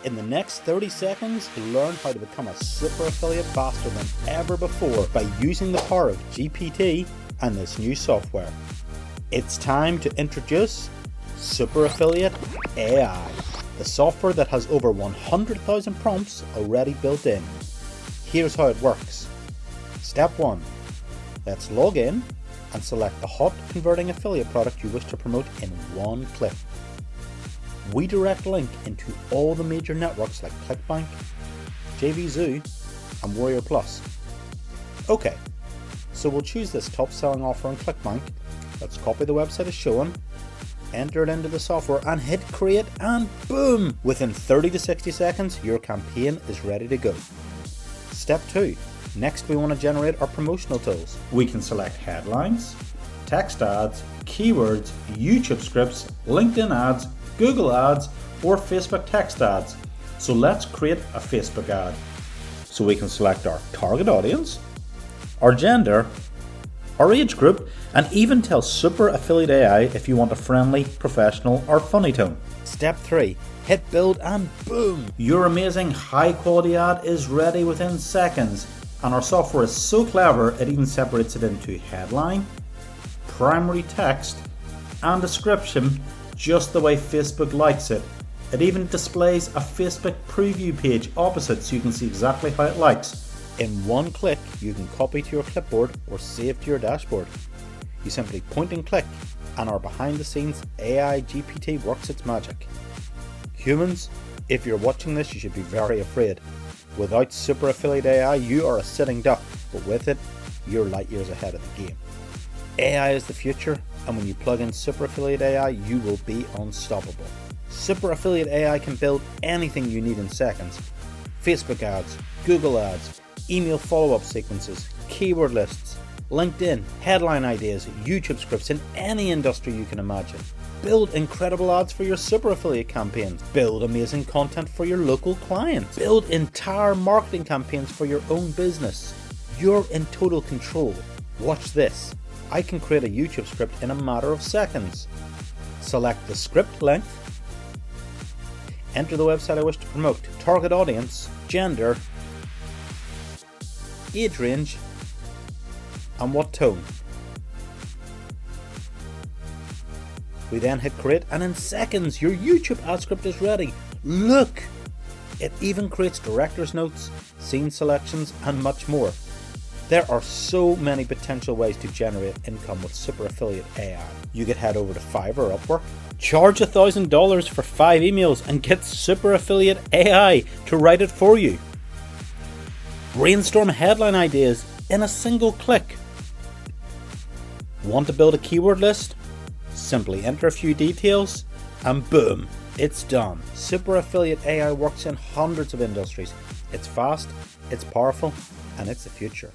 In the next 30 seconds, you'll learn how to become a super affiliate faster than ever before by using the power of GPT and this new software. It's time to introduce Super Affiliate AI, the software that has over 100,000 prompts already built in. Here's how it works. Step 1. Let's log in and select the hot converting affiliate product you wish to promote in one click. We direct link into all the major networks like ClickBank, JVZoo and Warrior Plus. Okay, so we'll choose this top selling offer on ClickBank. Let's copy the website as shown, enter it into the software and hit create, and boom! Within 30 to 60 seconds your campaign is ready to go. Step 2. Next we want to generate our promotional tools. We can select headlines, text ads, keywords, YouTube scripts, LinkedIn ads, Google ads or Facebook text ads. So let's create a Facebook ad. So we can select our target audience, our gender, our age group, and even tell Super Affiliate AI if you want a friendly, professional or funny tone. Step 3. Hit build and boom! Your amazing high quality ad is ready within seconds, and our software is so clever it even separates it into headline, primary text and description just the way Facebook likes it. It even displays a Facebook preview page opposite so you can see exactly how it likes. In one click you can copy to your clipboard or save to your dashboard. You simply point and click and our behind the scenes AI GPT works its magic. Humans, if you're watching this you should be very afraid. Without Super Affiliate AI you are a sitting duck, but with it you're light years ahead of the game. AI is the future, and when you plug in Super Affiliate AI you will be unstoppable. Super Affiliate AI can build anything you need in seconds. Facebook ads, Google ads, email follow-up sequences, keyword lists, LinkedIn, headline ideas, YouTube scripts in any industry you can imagine. Build incredible ads for your Super Affiliate campaigns. Build amazing content for your local clients. Build entire marketing campaigns for your own business. You're in total control. Watch this. I can create a YouTube script in a matter of seconds. Select the script length, enter the website I wish to promote, target audience, gender, age range, and what tone. We then hit create, and in seconds your YouTube ad script is ready. Look! It even creates director's notes, scene selections, and much more. There are so many potential ways to generate income with Super Affiliate AI. You could head over to Fiverr or Upwork, charge $1,000 for 5 emails and get Super Affiliate AI to write it for you. Brainstorm headline ideas in a single click. Want to build a keyword list? Simply enter a few details and boom, it's done. Super Affiliate AI works in hundreds of industries. It's fast, it's powerful, and it's the future.